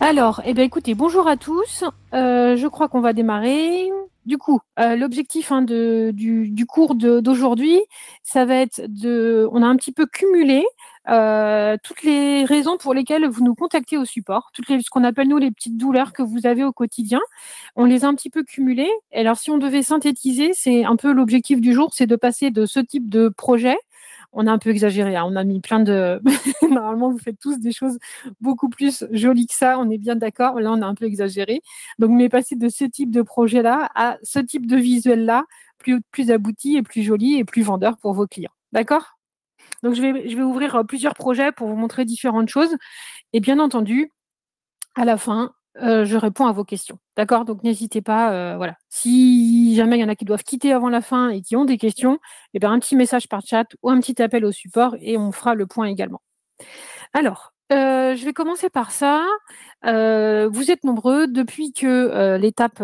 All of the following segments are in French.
Alors, eh bien, écoutez, bonjour à tous. Je crois qu'on va démarrer. Du coup, l'objectif du cours d'aujourd'hui, ça va être on a un petit peu cumulé toutes les raisons pour lesquelles vous nous contactez au support, ce qu'on appelle nous les petites douleurs que vous avez au quotidien. On les a un petit peu cumulées. Et alors, si on devait synthétiser, c'est un peu l'objectif du jour, c'est de passer de ce type de projet. On a un peu exagéré, hein, on a mis plein de. Normalement, vous faites tous des choses beaucoup plus jolies que ça, on est bien d'accord. Là, on a un peu exagéré. Donc, mais passer de ce type de projet-là à ce type de visuel-là, plus abouti et plus joli et plus vendeur pour vos clients. D'accord? Donc, je vais ouvrir plusieurs projets pour vous montrer différentes choses. Et bien entendu, à la fin, je réponds à vos questions. D'accord? Donc, n'hésitez pas. Voilà. Si jamais il y en a qui doivent quitter avant la fin et qui ont des questions, eh bien, un petit message par chat ou un petit appel au support et on fera le point également. Alors, je vais commencer par ça. Vous êtes nombreux depuis que l'étape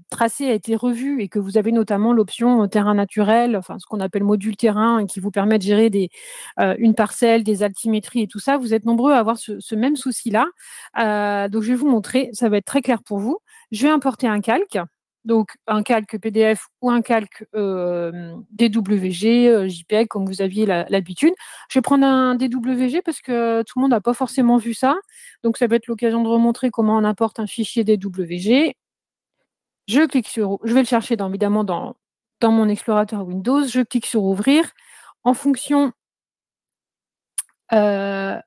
tracée a été revue et que vous avez notamment l'option terrain naturel, enfin ce qu'on appelle module terrain, et qui vous permet de gérer une parcelle, des altimétries et tout ça. Vous êtes nombreux à avoir ce même souci-là. Donc, je vais vous montrer, ça va être très clair pour vous. Je vais importer un calque. Donc, un calque PDF ou un calque DWG, JPEG, comme vous aviez l'habitude. Je vais prendre un DWG parce que tout le monde n'a pas forcément vu ça. Donc, ça va être l'occasion de remontrer comment on importe un fichier DWG. Je vais le chercher évidemment dans mon explorateur Windows. Je clique sur Ouvrir. En fonction, hop,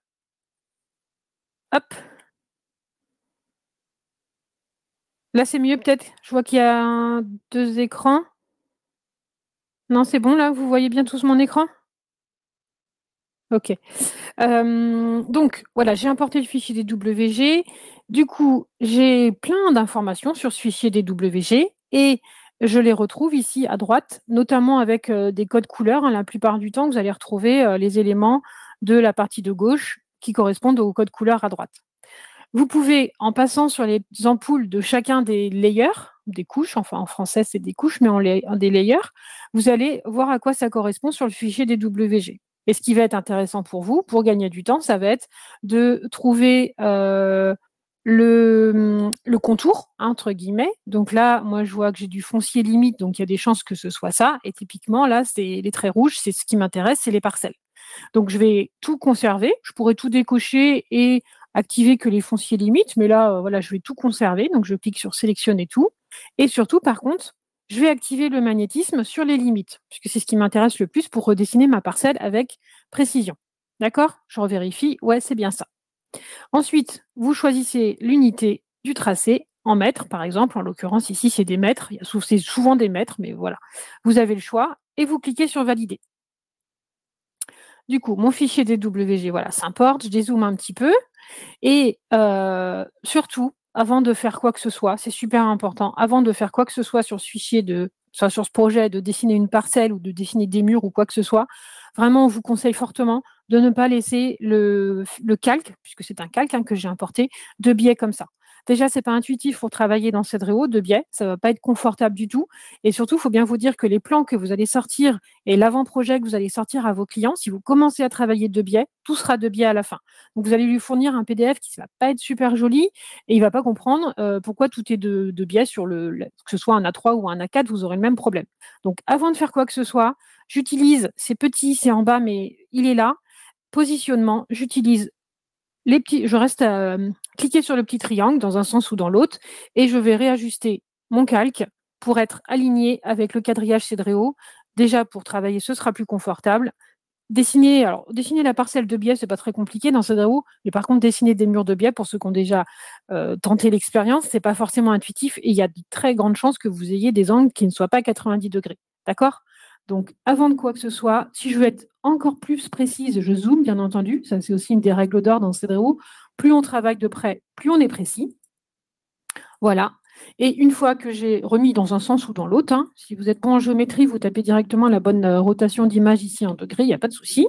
là c'est mieux peut-être. Je vois qu'il y a deux écrans. Non, c'est bon là, vous voyez bien tous mon écran? Ok. Donc, voilà, j'ai importé le fichier DWG. Du coup, j'ai plein d'informations sur ce fichier DWG et je les retrouve ici à droite, notamment avec des codes couleurs. Hein. La plupart du temps, vous allez retrouver les éléments de la partie de gauche qui correspondent aux codes couleurs à droite. Vous pouvez, en passant sur les ampoules de chacun des layers, des couches, enfin en français c'est des couches, mais des layers, vous allez voir à quoi ça correspond sur le fichier DWG. Et ce qui va être intéressant pour vous, pour gagner du temps, ça va être de trouver le contour, entre guillemets. Donc là, moi, je vois que j'ai du foncier limite, donc il y a des chances que ce soit ça. Et typiquement, là, c'est les traits rouges, c'est ce qui m'intéresse, c'est les parcelles. Donc, je vais tout conserver. Je pourrais tout décocher et activer que les fonciers limites, mais là, voilà, je vais tout conserver. Donc, je clique sur sélectionner tout. Et surtout, par contre, je vais activer le magnétisme sur les limites, puisque c'est ce qui m'intéresse le plus pour redessiner ma parcelle avec précision. D'accord? Je revérifie. Ouais, c'est bien ça. Ensuite, vous choisissez l'unité du tracé en mètres, par exemple. En l'occurrence, ici, c'est des mètres. C'est souvent des mètres, mais voilà. Vous avez le choix et vous cliquez sur valider. Du coup, mon fichier DWG, voilà, s'importe. Je dézoome un petit peu. Et surtout, avant de faire quoi que ce soit, c'est super important, avant de faire quoi que ce soit sur ce fichier, soit sur ce projet, de dessiner une parcelle ou de dessiner des murs ou quoi que ce soit, vraiment, on vous conseille fortement de ne pas laisser le calque, puisque c'est un calque que j'ai importé, de biais comme ça. Déjà, ce n'est pas intuitif pour travailler dans Cedréo de biais, ça ne va pas être confortable du tout. Et surtout, il faut bien vous dire que les plans que vous allez sortir et l'avant-projet que vous allez sortir à vos clients, si vous commencez à travailler de biais, tout sera de biais à la fin. Donc, vous allez lui fournir un PDF qui ne va pas être super joli et il ne va pas comprendre pourquoi tout est de biais que ce soit un A3 ou un A4, vous aurez le même problème. Donc, avant de faire quoi que ce soit, j'utilise, c'est petit, c'est en bas, mais il est là. Positionnement, j'utilise je reste à cliquer sur le petit triangle dans un sens ou dans l'autre et je vais réajuster mon calque pour être aligné avec le quadrillage Cedréo. Déjà, pour travailler, ce sera plus confortable. Dessiner la parcelle de biais, c'est pas très compliqué dans Cedréo, mais par contre, dessiner des murs de biais, pour ceux qui ont déjà tenté l'expérience, c'est pas forcément intuitif et il y a de très grandes chances que vous ayez des angles qui ne soient pas 90 degrés. D'accord? Donc, avant de quoi que ce soit, si je veux être encore plus précise, je zoome, bien entendu. Ça, c'est aussi une des règles d'or dans Cedréo. Plus on travaille de près, plus on est précis. Voilà. Et une fois que j'ai remis dans un sens ou dans l'autre, hein, si vous êtes bon en géométrie, vous tapez directement la bonne rotation d'image ici en degrés, il n'y a pas de souci.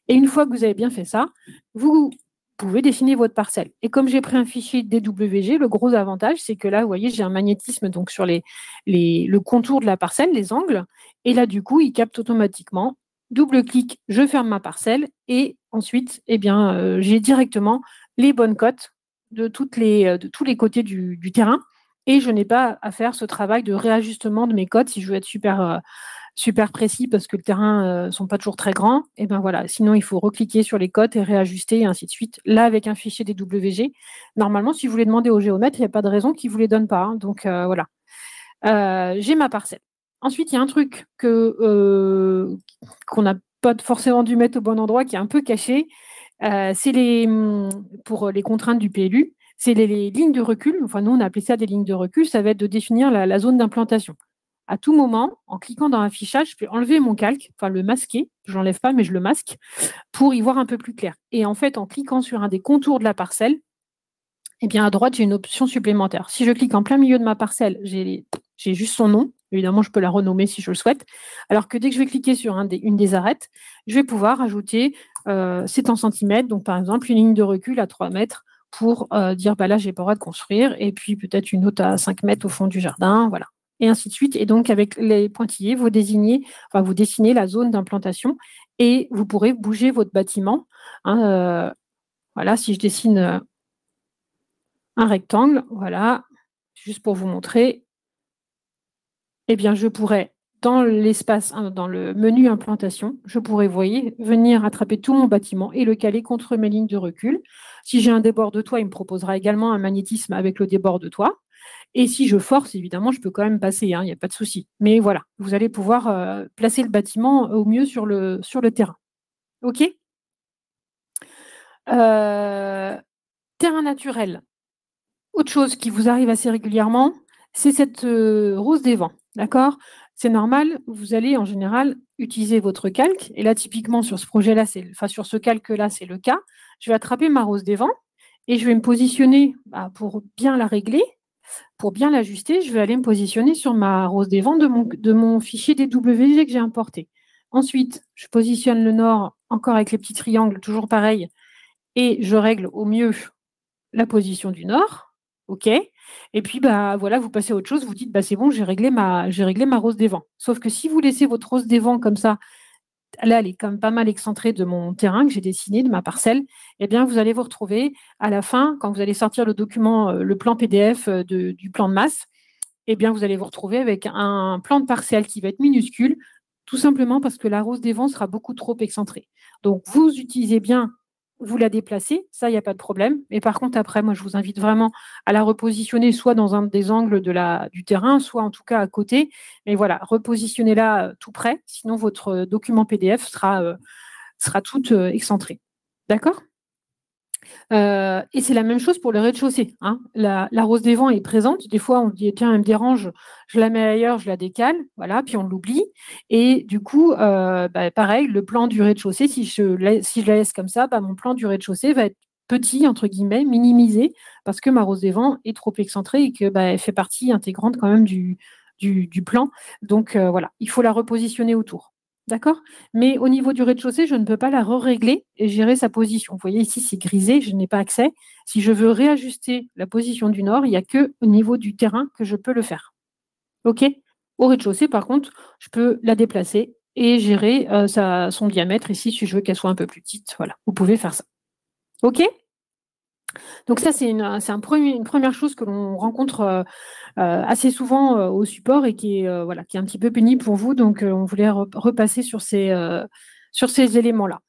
Et une fois que vous avez bien fait ça, vous pouvez dessiner votre parcelle. Et comme j'ai pris un fichier DWG, le gros avantage, c'est que là, vous voyez, j'ai un magnétisme donc sur le contour de la parcelle, les angles. Et là, du coup, il capte automatiquement. Double-clic, je ferme ma parcelle. Et ensuite, eh bien, j'ai directement les bonnes cotes de tous les côtés du terrain et je n'ai pas à faire ce travail de réajustement de mes cotes si je veux être super précis parce que le terrain ne sont pas toujours très grands. Et ben voilà, sinon il faut recliquer sur les cotes et réajuster et ainsi de suite. Là, avec un fichier DWG, normalement, si vous les demandez au géomètre, il n'y a pas de raison qu'il ne vous les donne pas. Hein. Donc voilà, j'ai ma parcelle. Ensuite, il y a un truc qu'on n'a pas forcément dû mettre au bon endroit, qui est un peu caché. C'est pour les contraintes du PLU, c'est les lignes de recul. Enfin, nous, on a appelé ça des lignes de recul. Ça va être de définir la zone d'implantation. À tout moment, en cliquant dans l'affichage, je peux enlever mon calque, enfin le masquer. Je ne l'enlève pas, mais je le masque pour y voir un peu plus clair. Et en fait, en cliquant sur un des contours de la parcelle, eh bien, à droite, j'ai une option supplémentaire. Si je clique en plein milieu de ma parcelle, j'ai juste son nom. Évidemment, je peux la renommer si je le souhaite. Alors que dès que je vais cliquer sur une des arêtes, je vais pouvoir ajouter, c'est en centimètres, donc par exemple, une ligne de recul à 3 mètres pour dire, bah là, j'ai pas le droit de construire, et puis peut-être une autre à 5 mètres au fond du jardin, voilà. Et ainsi de suite. Et donc, avec les pointillés, vous dessinez la zone d'implantation et vous pourrez bouger votre bâtiment. Hein, voilà, si je dessine un rectangle, voilà, juste pour vous montrer, eh bien, je pourrais, dans l'espace, dans le menu implantation, je pourrais, vous voyez, venir attraper tout mon bâtiment et le caler contre mes lignes de recul. Si j'ai un débord de toit, il me proposera également un magnétisme avec le débord de toit. Et si je force, évidemment, je peux quand même passer, hein, il n'y a pas de souci. Mais voilà, vous allez pouvoir placer le bâtiment au mieux sur le terrain. OK. Terrain naturel. Autre chose qui vous arrive assez régulièrement, c'est cette rose des vents. D'accord? C'est normal, vous allez en général utiliser votre calque. Et là, typiquement, sur ce projet-là, sur ce calque-là, c'est le cas. Je vais attraper ma rose des vents et je vais me positionner pour bien la régler. Pour bien l'ajuster, je vais aller me positionner sur ma rose des vents de mon fichier DWG que j'ai importé. Ensuite, je positionne le nord encore avec les petits triangles, toujours pareil, et je règle au mieux la position du nord. OK. Et puis, voilà, vous passez à autre chose, vous dites, c'est bon, j'ai réglé ma rose des vents. Sauf que si vous laissez votre rose des vents comme ça, là, elle est quand même pas mal excentrée de mon terrain que j'ai dessiné, de ma parcelle, eh bien, vous allez vous retrouver à la fin, quand vous allez sortir le document, le plan PDF du plan de masse, eh bien, vous allez vous retrouver avec un plan de parcelle qui va être minuscule, tout simplement parce que la rose des vents sera beaucoup trop excentrée. Donc, vous utilisez bien, vous la déplacez, ça, il n'y a pas de problème. Mais par contre, après, moi, je vous invite vraiment à la repositionner soit dans un des angles du terrain, soit en tout cas à côté. Mais voilà, repositionnez-la tout près, sinon votre document PDF sera tout excentré. D'accord ? Et c'est la même chose pour le rez-de-chaussée. Hein. La rose des vents est présente. Des fois, on dit, tiens, elle me dérange, je la mets ailleurs, je la décale, voilà, puis on l'oublie. Et du coup, pareil, le plan du rez-de-chaussée, si je la laisse comme ça, mon plan du rez-de-chaussée va être petit, entre guillemets, minimisé, parce que ma rose des vents est trop excentrée et qu'elle fait partie intégrante quand même du plan. Donc voilà, il faut la repositionner autour. D'accord? Mais au niveau du rez-de-chaussée, je ne peux pas la régler et gérer sa position. Vous voyez ici, c'est grisé, je n'ai pas accès. Si je veux réajuster la position du nord, il n'y a qu'au niveau du terrain que je peux le faire. OK? Au rez-de-chaussée, par contre, je peux la déplacer et gérer son diamètre ici si je veux qu'elle soit un peu plus petite. Voilà, vous pouvez faire ça. OK? Donc ça, c'est une première chose que l'on rencontre assez souvent au support et qui est un petit peu pénible pour vous. Donc, on voulait repasser sur ces éléments-là.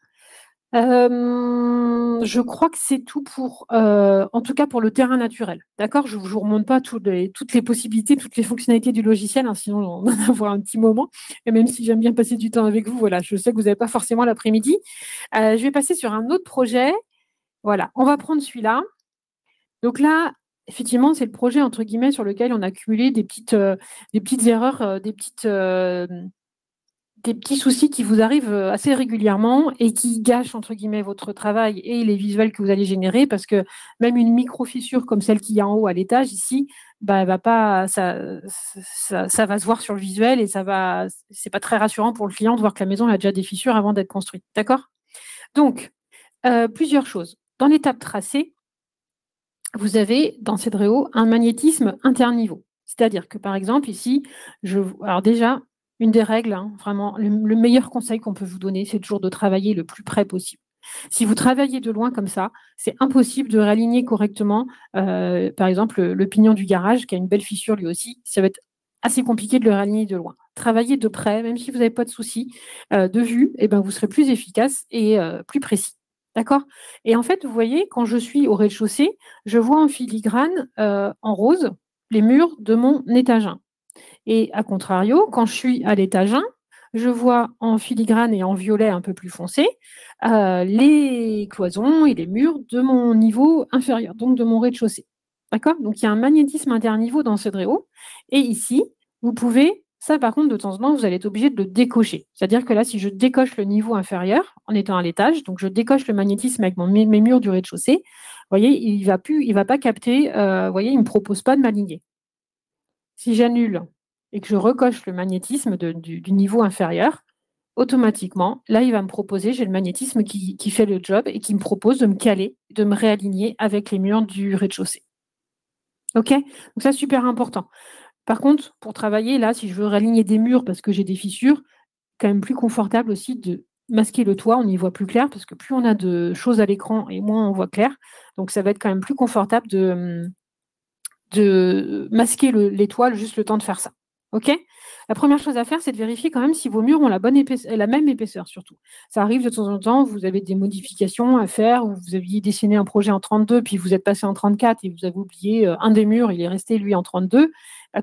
Je crois que c'est tout en tout cas pour le terrain naturel. D'accord? Je ne vous remonte pas toutes les possibilités, toutes les fonctionnalités du logiciel, hein, sinon on en avoir un petit moment. Et même si j'aime bien passer du temps avec vous, voilà, je sais que vous n'avez pas forcément l'après-midi. Je vais passer sur un autre projet. Voilà, on va prendre celui-là. Donc là, effectivement, c'est le projet entre guillemets sur lequel on a cumulé des petites erreurs, des petits soucis qui vous arrivent assez régulièrement et qui gâchent entre guillemets votre travail et les visuels que vous allez générer parce que même une micro fissure comme celle qu'il y a en haut à l'étage ici, elle va pas, ça va se voir sur le visuel et c'est pas très rassurant pour le client de voir que la maison a déjà des fissures avant d'être construite. D'accord? Donc, plusieurs choses. Dans l'étape tracée, vous avez dans Cedreo un magnétisme interniveau. C'est-à-dire que, par exemple, ici, alors déjà, une des règles, hein, vraiment, le meilleur conseil qu'on peut vous donner, c'est toujours de travailler le plus près possible. Si vous travaillez de loin comme ça, c'est impossible de réaligner correctement, par exemple, le pignon du garage qui a une belle fissure lui aussi, ça va être assez compliqué de le réaligner de loin. Travaillez de près, même si vous n'avez pas de souci, de vue, et ben, vous serez plus efficace et plus précis. D'accord? Et en fait, vous voyez, quand je suis au rez-de-chaussée, je vois en filigrane, en rose, les murs de mon étage 1. Et à contrario, quand je suis à l'étage 1, je vois en filigrane et en violet un peu plus foncé, les cloisons et les murs de mon niveau inférieur, donc de mon rez-de-chaussée. D'accord? Donc il y a un magnétisme interniveau dans Cedréo. Et ici, vous pouvez, ça par contre, de temps en temps, vous allez être obligé de le décocher. C'est-à-dire que là, si je décoche le niveau inférieur en étant à l'étage, donc je décoche le magnétisme avec mes murs du rez-de-chaussée, vous voyez, il va pas capter, vous voyez, il ne me propose pas de m'aligner. Si j'annule et que je recoche le magnétisme du niveau inférieur, automatiquement, là, il va me proposer, j'ai le magnétisme qui fait le job et qui me propose de me caler, de me réaligner avec les murs du rez-de-chaussée. OK? Donc ça, super important. Par contre, pour travailler, là, si je veux réaligner des murs parce que j'ai des fissures, quand même plus confortable aussi de masquer le toit, on y voit plus clair parce que plus on a de choses à l'écran et moins on voit clair. Donc ça va être quand même plus confortable de masquer les toiles, juste le temps de faire ça. OK? La première chose à faire, c'est de vérifier quand même si vos murs ont la même épaisseur surtout. Ça arrive de temps en temps, vous avez des modifications à faire, ou vous aviez dessiné un projet en 32, puis vous êtes passé en 34 et vous avez oublié un des murs, il est resté lui en 32.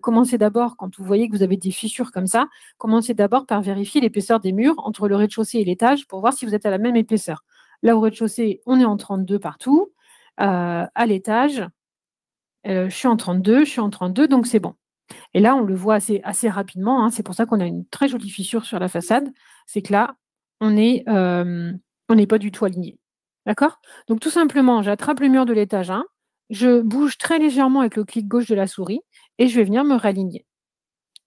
Commencez d'abord, quand vous voyez que vous avez des fissures comme ça, commencez d'abord par vérifier l'épaisseur des murs entre le rez-de-chaussée et l'étage pour voir si vous êtes à la même épaisseur. Là, au rez-de-chaussée, on est en 32 partout. À l'étage, je suis en 32, donc c'est bon. Et là, on le voit assez rapidement, hein, c'est pour ça qu'on a une très jolie fissure sur la façade, c'est que là, on n'est pas du tout aligné. D'accord? Donc tout simplement, j'attrape le mur de l'étage 1, je bouge très légèrement avec le clic gauche de la souris et je vais venir me réaligner.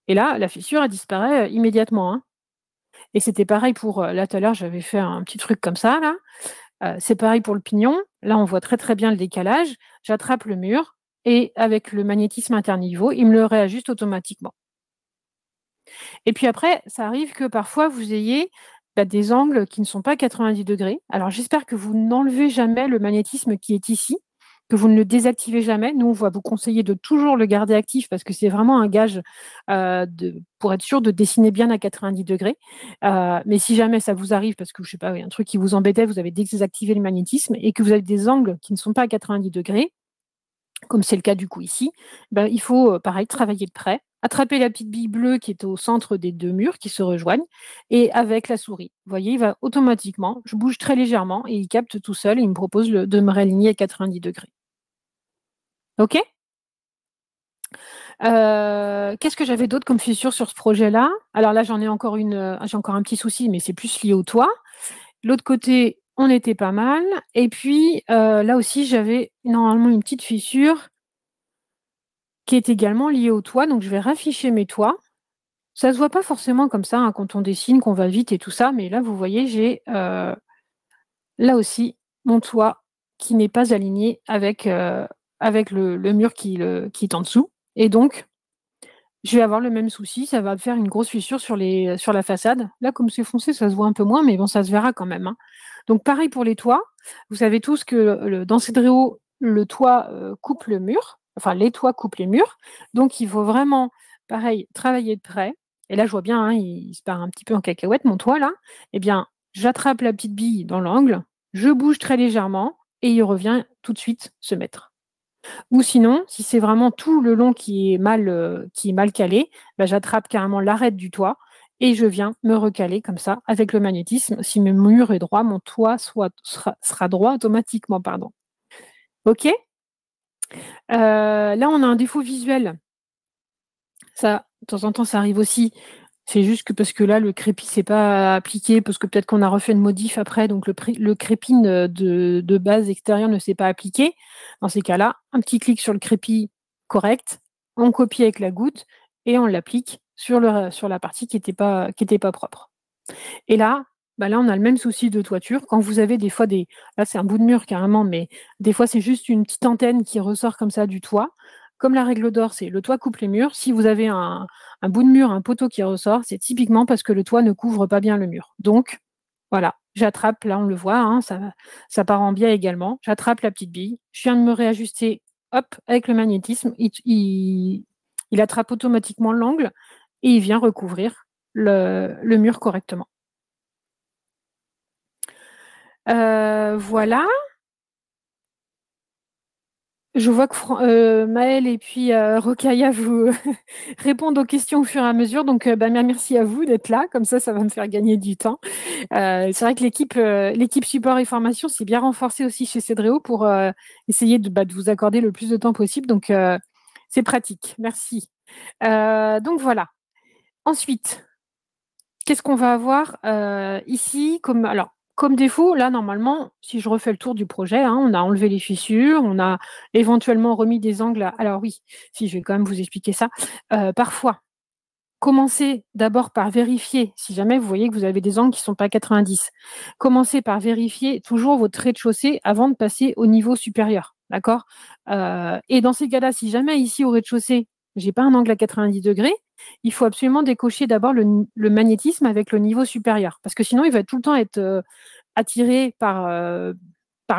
Et là, la fissure, elle disparaît immédiatement, hein. Et c'était pareil pour, là tout à l'heure, j'avais fait un petit truc comme ça là. C'est pareil pour le pignon. Là, on voit très, très bien le décalage. J'attrape le mur et avec le magnétisme interniveau, il me le réajuste automatiquement. Et puis après, ça arrive que parfois vous ayez, des angles qui ne sont pas 90°. Alors j'espère que vous n'enlevez jamais le magnétisme qui est ici, que vous ne le désactivez jamais. Nous, on va vous conseiller de toujours le garder actif parce que c'est vraiment un gage, pour être sûr de dessiner bien à 90°. Mais si jamais ça vous arrive parce que, je sais pas, il y a un truc qui vous embêtait, vous avez désactivé le magnétisme et que vous avez des angles qui ne sont pas à 90°, comme c'est le cas du coup ici, il faut, pareil, travailler de près, attraper la petite bille bleue qui est au centre des 2 murs qui se rejoignent et avec la souris, vous voyez, il va automatiquement, je bouge très légèrement et il capte tout seul et il me propose de me réaligner à 90°. OK? Qu'est-ce que j'avais d'autre comme fissure sur ce projet-là? Alors là, j'en ai encore une, j'ai encore un petit souci, mais c'est plus lié au toit. L'autre côté, on était pas mal et puis, là aussi, j'avais normalement une petite fissure qui est également liée au toit, donc je vais rafficher mes toits. Ça se voit pas forcément comme ça, hein, quand on dessine, qu'on va vite et tout ça, mais là, vous voyez, j'ai, là aussi, mon toit qui n'est pas aligné avec le mur qui est en dessous et donc je vais avoir le même souci, ça va me faire une grosse fissure sur la façade. Là, comme c'est foncé, ça se voit un peu moins, mais bon, ça se verra quand même, hein. Donc pareil pour les toits. Vous savez tous que dans Cedréo, le toit, coupe le mur, enfin les toits coupent les murs. Donc il faut vraiment, pareil, travailler de près. Et là, je vois bien, hein, il se part un petit peu en cacahuète, mon toit là. Eh bien, j'attrape la petite bille dans l'angle, je bouge très légèrement et il revient tout de suite se mettre. Ou sinon, si c'est vraiment tout le long qui est mal calé, j'attrape carrément l'arête du toit et je viens me recaler comme ça avec le magnétisme. Si mon mur est droit, mon toit sera droit automatiquement, pardon. OK? Là, on a un défaut visuel. Ça, de temps en temps, ça arrive aussi. C'est juste que parce que là, le crépi s'est pas appliqué, parce que peut-être qu'on a refait une modif après, donc le crépi de base extérieure ne s'est pas appliqué. Dans ces cas-là, un petit clic sur le crépi correct, on copie avec la goutte et on l'applique sur la partie qui était pas propre. Et là, là, on a le même souci de toiture. Quand vous avez des fois là, c'est un bout de mur carrément, mais des fois, c'est juste une petite antenne qui ressort comme ça du toit. Comme la règle d'or, c'est le toit coupe les murs. Si vous avez un bout de mur, un poteau qui ressort, c'est typiquement parce que le toit ne couvre pas bien le mur. Donc, voilà, j'attrape, là on le voit, hein, ça part en biais également. J'attrape la petite bille, je viens de me réajuster, hop, avec le magnétisme, il attrape automatiquement l'angle et il vient recouvrir le mur correctement. Voilà. Je vois que Maëlle et puis Rokhaya vous répondent aux questions au fur et à mesure. Donc, merci à vous d'être là. Comme ça va me faire gagner du temps. C'est vrai que l'équipe support et formation s'est bien renforcée aussi chez Cedreo pour essayer de vous accorder le plus de temps possible. Donc, c'est pratique. Merci. Donc, voilà. Ensuite, qu'est-ce qu'on va avoir ici comme défaut, là, normalement, si je refais le tour du projet, hein, on a enlevé les fissures, on a éventuellement remis des angles. Alors oui, si je vais quand même vous expliquer ça. Parfois, commencez d'abord par vérifier, si jamais vous voyez que vous avez des angles qui ne sont pas 90, commencez par vérifier toujours votre rez-de-chaussée avant de passer au niveau supérieur. D'accord. Et dans ces cas-là, si jamais ici au rez-de-chaussée, je n'ai pas un angle à 90 degrés, il faut absolument décocher d'abord le magnétisme avec le niveau supérieur. Parce que sinon, il va tout le temps être attiré par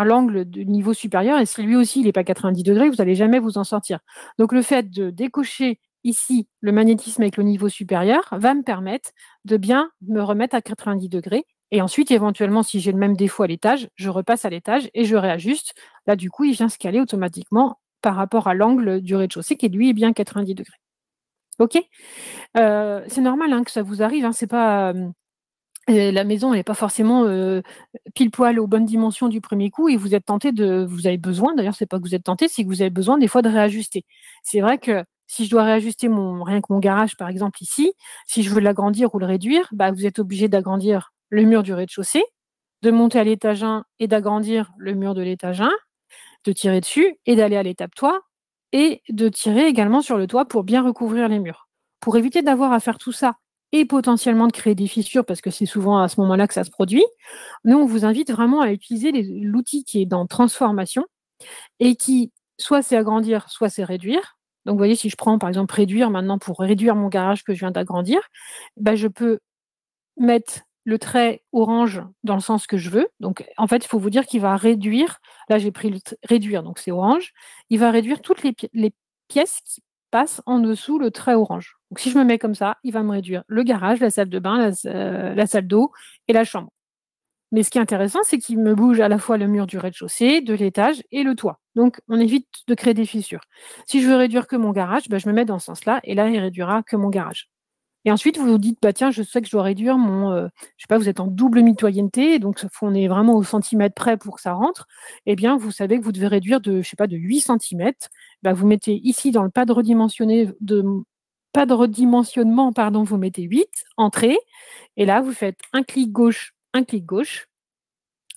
l'angle du niveau supérieur. Et si lui aussi, il n'est pas 90 degrés, vous n'allez jamais vous en sortir. Donc, le fait de décocher ici le magnétisme avec le niveau supérieur va me permettre de bien me remettre à 90 degrés. Et ensuite, éventuellement, si j'ai le même défaut à l'étage, je repasse à l'étage et je réajuste. Là, du coup, il vient se caler automatiquement par rapport à l'angle du rez-de-chaussée qui, lui, est bien 90 degrés. OK. C'est normal hein, que ça vous arrive. Hein, c'est pas la maison n'est pas forcément pile poil aux bonnes dimensions du premier coup et vous êtes tenté vous avez besoin, d'ailleurs, c'est pas que vous êtes tenté, c'est que vous avez besoin des fois de réajuster. C'est vrai que si je dois réajuster rien que mon garage, par exemple, ici, si je veux l'agrandir ou le réduire, vous êtes obligé d'agrandir le mur du rez-de-chaussée, de monter à l'étage 1 et d'agrandir le mur de l'étage 1, de tirer dessus et d'aller à l'étape toit et de tirer également sur le toit pour bien recouvrir les murs. Pour éviter d'avoir à faire tout ça et potentiellement de créer des fissures, parce que c'est souvent à ce moment-là que ça se produit, nous, on vous invite vraiment à utiliser l'outil qui est dans transformation et qui, soit c'est agrandir, soit c'est réduire. Donc, vous voyez, si je prends par exemple réduire maintenant pour réduire mon garage que je viens d'agrandir, je peux mettre le trait orange dans le sens que je veux. Donc, en fait, il faut vous dire qu'il va réduire. Là, j'ai pris réduire, donc c'est orange. Il va réduire toutes les pièces qui passent en dessous le trait orange. Donc, si je me mets comme ça, il va me réduire le garage, la salle de bain, la salle d'eau et la chambre. Mais ce qui est intéressant, c'est qu'il me bouge à la fois le mur du rez-de-chaussée, de l'étage et le toit. Donc, on évite de créer des fissures. Si je veux réduire que mon garage, je me mets dans ce sens-là et là, il réduira que mon garage. Et ensuite, vous vous dites, tiens, je sais que je dois réduire je sais pas, vous êtes en double mitoyenneté, donc on est vraiment au centimètre près pour que ça rentre. Eh bien, vous savez que vous devez réduire je sais pas, de 8 centimètres. Vous mettez ici dans le pas de redimensionnement, pardon, vous mettez 8, entrée, et là, vous faites un clic gauche.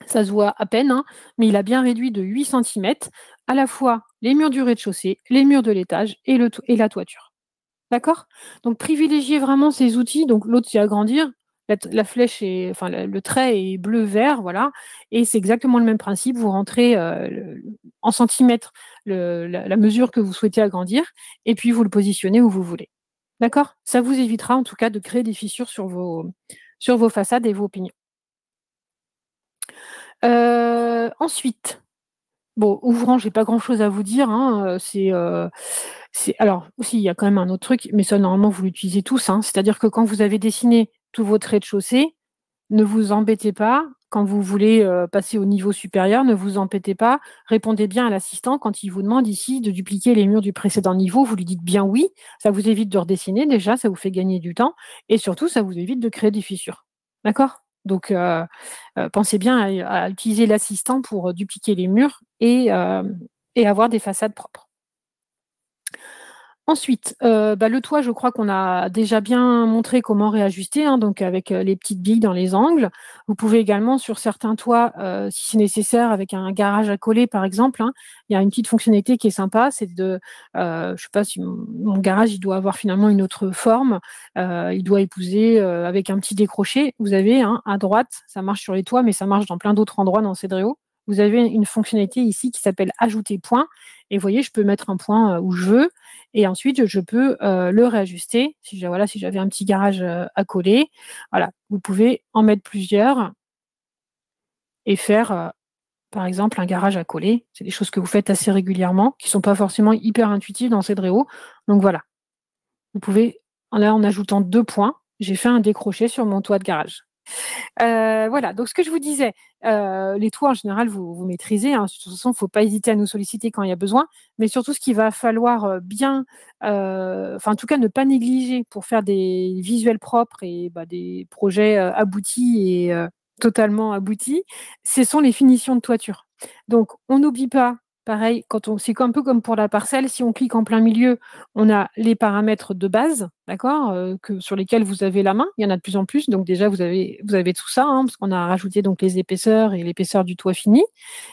Ça se voit à peine, hein, mais il a bien réduit de 8 centimètres à la fois les murs du rez-de-chaussée, les murs de l'étage et la toiture. D'accord. Donc, privilégiez vraiment ces outils. Donc, l'autre, c'est agrandir. La flèche le trait est bleu-vert, voilà. Et c'est exactement le même principe. Vous rentrez en centimètres la mesure que vous souhaitez agrandir et puis vous le positionnez où vous voulez. D'accord. Ça vous évitera en tout cas de créer des fissures sur vos façades et vos pignons. Ensuite, bon, ouvrant, j'ai pas grand-chose à vous dire. Hein, alors, aussi, il y a quand même un autre truc, mais ça, normalement, vous l'utilisez tous. Hein, c'est-à-dire que quand vous avez dessiné tout votre rez-de-chaussée, ne vous embêtez pas. Quand vous voulez passer au niveau supérieur, ne vous embêtez pas. Répondez bien à l'assistant quand il vous demande ici de dupliquer les murs du précédent niveau. Vous lui dites bien oui. Ça vous évite de redessiner déjà, ça vous fait gagner du temps. Et surtout, ça vous évite de créer des fissures. D'accord. Donc, pensez bien à utiliser l'assistant pour dupliquer les murs et avoir des façades propres. Ensuite, le toit, je crois qu'on a déjà bien montré comment réajuster, hein, donc avec les petites billes dans les angles. Vous pouvez également, sur certains toits, si c'est nécessaire, avec un garage à coller, par exemple, hein, il y a une petite fonctionnalité qui est sympa, c'est je sais pas si mon garage, il doit avoir finalement une autre forme, il doit épouser avec un petit décroché. Vous avez à droite, ça marche sur les toits, mais ça marche dans plein d'autres endroits dans Cedreo. Vous avez une fonctionnalité ici qui s'appelle ajouter point. Et vous voyez, je peux mettre un point où je veux. Et ensuite, je peux le réajuster. Si j'avais un petit garage à coller, voilà, vous pouvez en mettre plusieurs. et faire, par exemple, un garage à coller. C'est des choses que vous faites assez régulièrement, qui ne sont pas forcément hyper intuitives dans Cedréo. Donc voilà, vous pouvez, là, en ajoutant 2 points, j'ai fait un décroché sur mon toit de garage. Voilà, donc ce que je vous disais, les toits en général, vous maîtrisez, hein. De toute façon, il ne faut pas hésiter à nous solliciter quand il y a besoin, mais surtout ce qu'il va falloir bien, enfin en tout cas ne pas négliger pour faire des visuels propres et des projets aboutis et totalement aboutis, ce sont les finitions de toiture. Donc on n'oublie pas, pareil, c'est un peu comme pour la parcelle, si on clique en plein milieu, on a les paramètres de base, d'accord, sur lesquels vous avez la main. Il y en a de plus en plus, donc déjà vous avez tout ça, hein, parce qu'on a rajouté donc les épaisseurs et l'épaisseur du toit fini.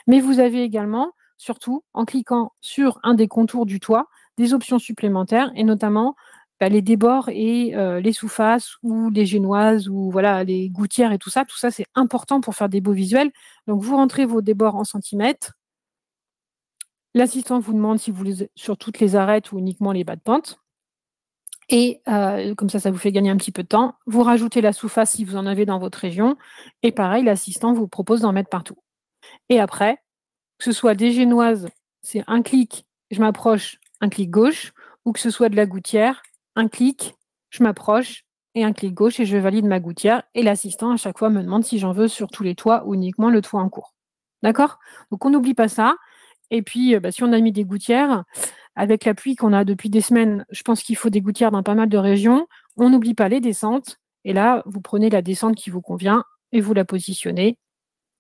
Mais vous avez également, surtout, en cliquant sur un des contours du toit, des options supplémentaires, et notamment les débords et les sous-faces ou les génoises ou voilà les gouttières et tout ça. Tout ça, c'est important pour faire des beaux visuels. Donc vous rentrez vos débords en centimètres. L'assistant vous demande si vous voulez sur toutes les arêtes ou uniquement les bas de pente. Et comme ça vous fait gagner un petit peu de temps. Vous rajoutez la sous-face si vous en avez dans votre région. Et pareil, l'assistant vous propose d'en mettre partout. Et après, que ce soit des génoises, c'est un clic, je m'approche, un clic gauche, ou que ce soit de la gouttière, un clic, je m'approche, et un clic gauche, et je valide ma gouttière. Et l'assistant, à chaque fois, me demande si j'en veux sur tous les toits ou uniquement le toit en cours. D'accord? Donc on n'oublie pas ça. Et puis, si on a mis des gouttières, avec la pluie qu'on a depuis des semaines, je pense qu'il faut des gouttières dans pas mal de régions. On n'oublie pas les descentes. Et là, vous prenez la descente qui vous convient et vous la positionnez.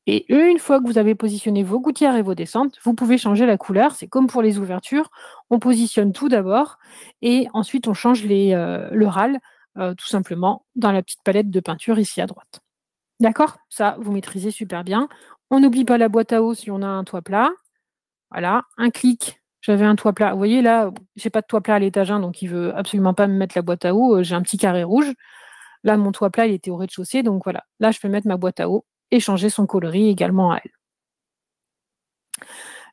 Et une fois que vous avez positionné vos gouttières et vos descentes, vous pouvez changer la couleur. C'est comme pour les ouvertures. On positionne tout d'abord et ensuite on change le râle tout simplement dans la petite palette de peinture ici à droite. D'accord? Ça, vous maîtrisez super bien. On n'oublie pas la boîte à eau si on a un toit plat. Voilà, un clic. J'avais un toit plat. Vous voyez là, j'ai pas de toit plat à l'étage 1, donc il veut absolument pas me mettre la boîte à eau. J'ai un petit carré rouge. Là, mon toit plat, il était au rez-de-chaussée, donc voilà. Là, je peux mettre ma boîte à eau et changer son coloris également à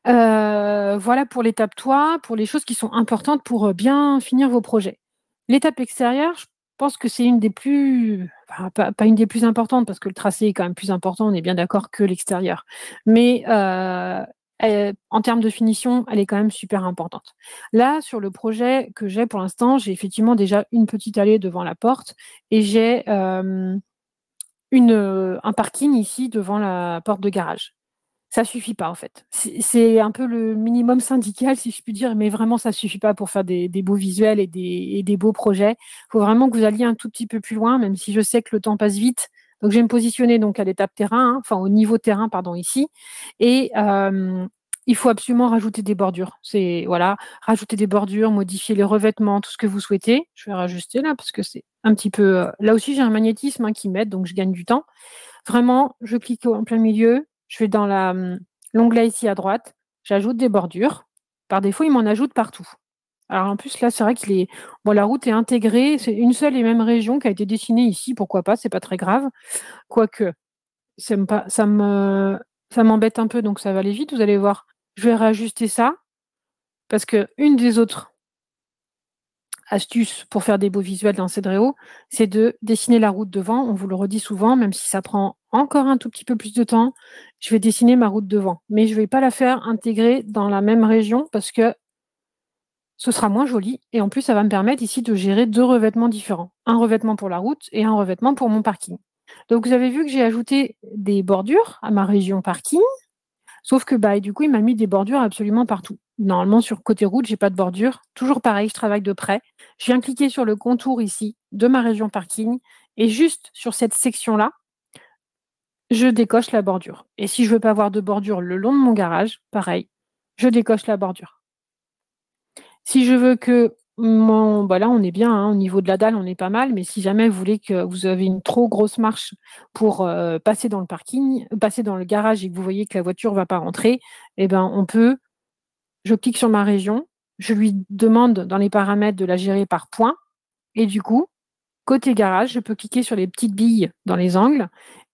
elle. Voilà pour l'étape toit, pour les choses qui sont importantes pour bien finir vos projets. L'étape extérieure, je pense que c'est une des plus, enfin, pas une des plus importantes parce que le tracé est quand même plus important, on est bien d'accord que l'extérieur. Mais en termes de finition, elle est quand même super importante. Là, sur le projet que j'ai pour l'instant, j'ai effectivement déjà une petite allée devant la porte et j'ai un parking ici devant la porte de garage. Ça suffit pas en fait. C'est un peu le minimum syndical, si je puis dire, mais vraiment ça suffit pas pour faire des beaux visuels et des beaux projets. Il faut vraiment que vous alliez un tout petit peu plus loin, même si je sais que le temps passe vite. Donc je vais me positionner donc à l'étape terrain, hein, enfin au niveau terrain, pardon, ici. Et il faut absolument rajouter des bordures. C'est voilà, rajouter des bordures, modifier les revêtements, tout ce que vous souhaitez. Je vais rajuster là parce que c'est un petit peu. Là aussi j'ai un magnétisme qui m'aide, donc je gagne du temps. Vraiment, je clique en plein milieu, je vais dans l'onglet ici à droite, j'ajoute des bordures. Par défaut, il m'en ajoute partout. Alors en plus, là, c'est vrai que la route est intégrée, c'est une seule et même région qui a été dessinée ici, pourquoi pas, c'est pas très grave. Quoique, ça m'embête un peu, donc ça va aller vite, vous allez voir. Je vais réajuster ça, parce que une des autres astuce pour faire des beaux visuels dans Cedréo, c'est de dessiner la route devant. On vous le redit souvent, même si ça prend encore un tout petit peu plus de temps, je vais dessiner ma route devant. Mais je ne vais pas la faire intégrer dans la même région parce que ce sera moins joli. Et en plus, ça va me permettre ici de gérer 2 revêtements différents. Un revêtement pour la route et un revêtement pour mon parking. Donc vous avez vu que j'ai ajouté des bordures à ma région parking. Sauf que du coup, il m'a mis des bordures absolument partout. Normalement, sur côté route, j'ai pas de bordure. Toujours pareil, je travaille de près. Je viens cliquer sur le contour ici de ma région parking et juste sur cette section-là, je décoche la bordure. Et si je veux pas avoir de bordure le long de mon garage, pareil, je décoche la bordure. Si je veux que là, on est bien, hein, au niveau de la dalle, on est pas mal, mais si jamais vous voulez que vous avez une trop grosse marche pour passer dans le parking, passer dans le garage et que vous voyez que la voiture ne va pas rentrer, eh ben, je clique sur ma région, je lui demande dans les paramètres de la gérer par points, et du coup, côté garage, je peux cliquer sur les petites billes dans les angles,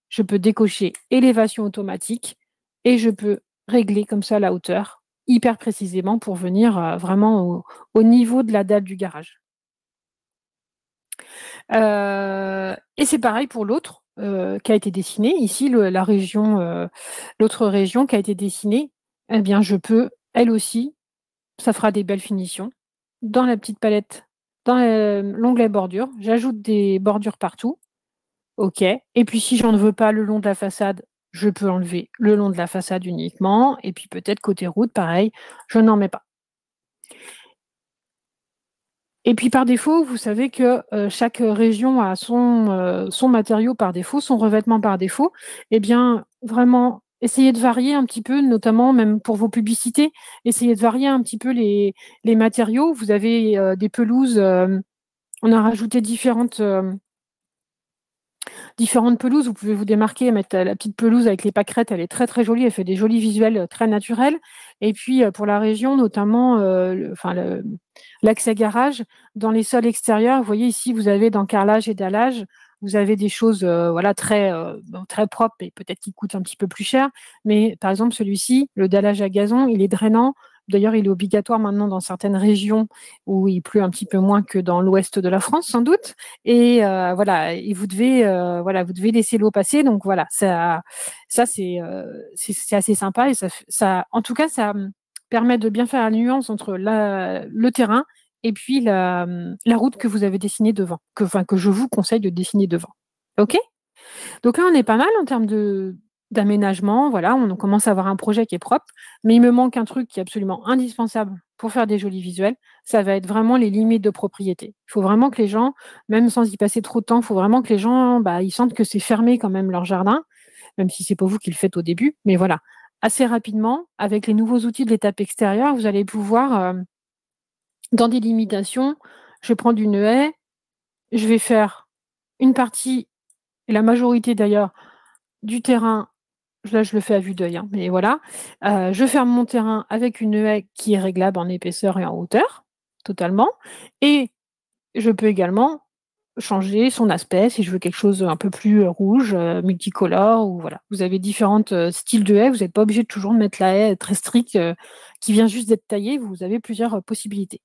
je peux décocher élévation automatique, et je peux régler comme ça la hauteur hyper précisément pour venir vraiment au niveau de la dalle du garage. Et c'est pareil pour l'autre. qui a été dessinée, ici, l'autre région qui a été dessinée, eh bien, je peux, elle aussi, ça fera des belles finitions. Dans la petite palette, dans l'onglet bordure, j'ajoute des bordures partout. OK. Et puis, si j'en veux pas le long de la façade, je peux enlever le long de la façade uniquement. Et puis, peut-être côté route, pareil, je n'en mets pas. Et puis par défaut, vous savez que chaque région a son matériau par défaut, son revêtement par défaut. Eh bien, vraiment, essayez de varier un petit peu, notamment même pour vos publicités, essayez de varier un petit peu les matériaux. Vous avez des pelouses, on a rajouté différentes pelouses. Vous pouvez vous démarquer, mettre la petite pelouse avec les pâquerettes, elle est très très jolie, elle fait des jolis visuels très naturels. Et puis pour la région, notamment l'accès garage, dans les sols extérieurs, vous voyez ici, vous avez dans carrelage et dallage, vous avez des choses voilà, très propres et peut-être qui coûtent un petit peu plus cher. Mais par exemple, celui-ci, le dallage à gazon, il est drainant. D'ailleurs, il est obligatoire maintenant dans certaines régions où il pleut un petit peu moins que dans l'ouest de la France, sans doute. Et voilà, et vous devez laisser l'eau passer. Donc voilà, ça c'est assez sympa et en tout cas, ça permet de bien faire la nuance entre le terrain et puis la route que vous avez dessinée devant, que je vous conseille de dessiner devant. OK? Donc là, on est pas mal en termes d'aménagement. Voilà, on commence à avoir un projet qui est propre, mais il me manque un truc qui est absolument indispensable pour faire des jolis visuels. Ça va être vraiment les limites de propriété. Il faut vraiment que les gens, même sans y passer trop de temps, il faut vraiment que les gens, ils sentent que c'est fermé quand même leur jardin, même si c'est pas vous qui le faites au début. Mais voilà, assez rapidement, avec les nouveaux outils de l'étape extérieure, vous allez pouvoir, dans des limitations, je vais prendre une haie, je vais faire une partie, et la majorité d'ailleurs, du terrain. Là, je le fais à vue d'œil, hein, mais voilà. Je ferme mon terrain avec une haie qui est réglable en épaisseur et en hauteur, totalement. Et je peux également changer son aspect si je veux quelque chose un peu plus rouge, multicolore, ou voilà. Vous avez différents styles de haies. Vous n'êtes pas obligé de toujours mettre la haie très stricte qui vient juste d'être taillée. Vous avez plusieurs possibilités.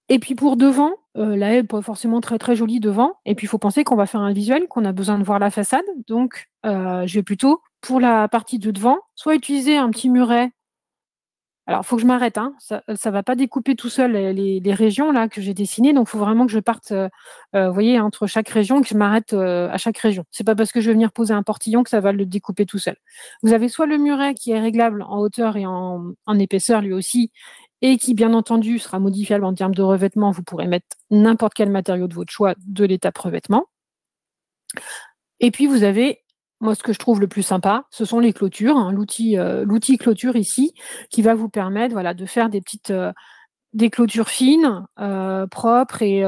Et puis pour devant, la haie n'est pas forcément très, très jolie devant. Et puis il faut penser qu'on va faire un visuel, qu'on a besoin de voir la façade. Donc je vais plutôt, pour la partie de devant, soit utiliser un petit muret. Alors il faut que je m'arrête, hein. Ça ne va pas découper tout seul les régions là que j'ai dessinées. Donc il faut vraiment que je parte, vous voyez, entre chaque région, que je m'arrête à chaque région. C'est pas parce que je vais venir poser un portillon que ça va le découper tout seul. Vous avez soit le muret qui est réglable en hauteur et en épaisseur lui aussi, et qui, bien entendu, sera modifiable en termes de revêtement. Vous pourrez mettre n'importe quel matériau de votre choix de l'étape revêtement. Et puis, vous avez, moi, ce que je trouve le plus sympa, ce sont les clôtures, hein, l'outil clôture ici, qui va vous permettre de faire des clôtures fines, propres et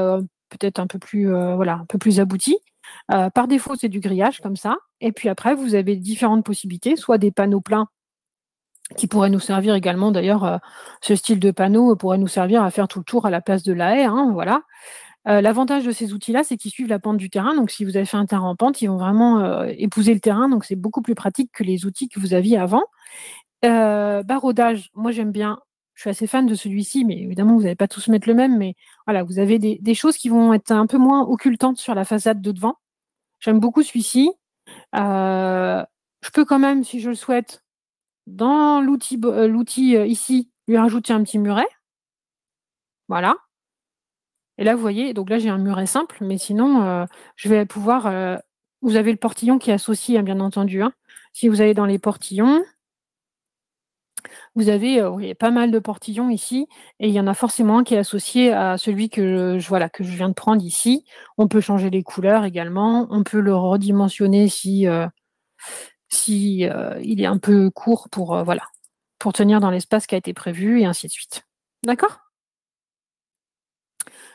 peut-être un peu plus abouties. Par défaut, c'est du grillage comme ça. Et puis après, vous avez différentes possibilités, soit des panneaux pleins qui pourrait nous servir également. D'ailleurs, ce style de panneau pourrait nous servir à faire tout le tour à la place de la haie, hein, voilà. L'avantage de ces outils-là, c'est qu'ils suivent la pente du terrain. Donc, si vous avez fait un terrain en pente, ils vont vraiment épouser le terrain. Donc, c'est beaucoup plus pratique que les outils que vous aviez avant. Barodage, moi, j'aime bien. Je suis assez fan de celui-ci, mais évidemment, vous n'allez pas tous mettre le même. Mais voilà, vous avez des choses qui vont être un peu moins occultantes sur la façade de devant. J'aime beaucoup celui-ci. Je peux quand même, si je le souhaite, dans l'outil ici, lui rajouter un petit muret. Voilà. Et là, vous voyez, donc là, j'ai un muret simple, mais sinon, je vais pouvoir. Vous avez le portillon qui est associé, hein, bien entendu, hein. Si vous allez dans les portillons, vous avez pas mal de portillons ici, et il y en a forcément un qui est associé à celui que je viens de prendre ici. On peut changer les couleurs également. On peut le redimensionner si il est un peu court pour tenir dans l'espace qui a été prévu, et ainsi de suite. D'accord?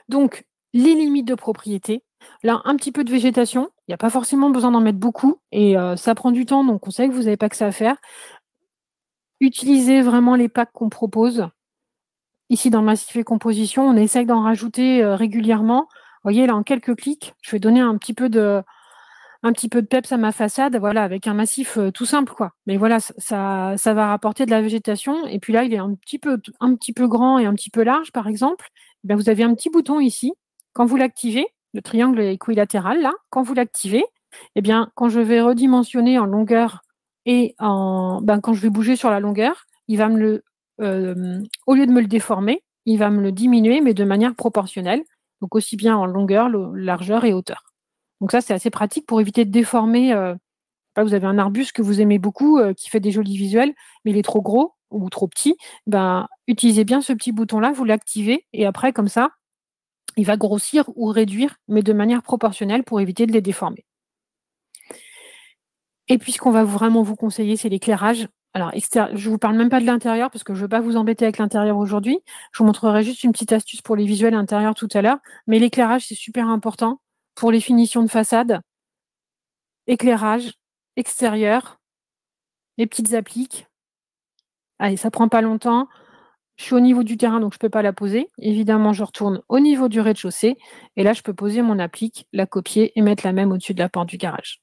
Donc, les limites de propriété. Là, un petit peu de végétation. Il n'y a pas forcément besoin d'en mettre beaucoup, et ça prend du temps, donc on sait que vous n'avez pas que ça à faire. Utilisez vraiment les packs qu'on propose. Ici, dans Massif et Composition, on essaye d'en rajouter régulièrement. Vous voyez, là, en quelques clics, je vais donner un petit peu de peps à ma façade, voilà, avec un massif tout simple, quoi. Mais voilà, ça va rapporter de la végétation. Et puis là, il est un petit peu grand et un petit peu large, par exemple. Vous avez un petit bouton ici. Quand vous l'activez, le triangle équilatéral, là, quand vous l'activez, Eh bien, quand je vais redimensionner en longueur et quand je vais bouger sur la longueur, il va au lieu de me le déformer, il va me le diminuer, mais de manière proportionnelle. Donc aussi bien en longueur, largeur et hauteur. Donc ça, c'est assez pratique pour éviter de déformer. Vous avez un arbuste que vous aimez beaucoup, qui fait des jolis visuels, mais il est trop gros ou trop petit. Utilisez bien ce petit bouton-là, vous l'activez, et après, comme ça, il va grossir ou réduire, mais de manière proportionnelle pour éviter de les déformer. Et puis, ce qu'on va vraiment vous conseiller, c'est l'éclairage. Alors, je ne vous parle même pas de l'intérieur parce que je ne veux pas vous embêter avec l'intérieur aujourd'hui. Je vous montrerai juste une petite astuce pour les visuels intérieurs tout à l'heure. Mais l'éclairage, c'est super important pour les finitions de façade. Éclairage, extérieur, les petites appliques. Allez, ça prend pas longtemps. Je suis au niveau du terrain, donc je ne peux pas la poser. Évidemment, je retourne au niveau du rez-de-chaussée. Et là, je peux poser mon applique, la copier et mettre la même au-dessus de la porte du garage.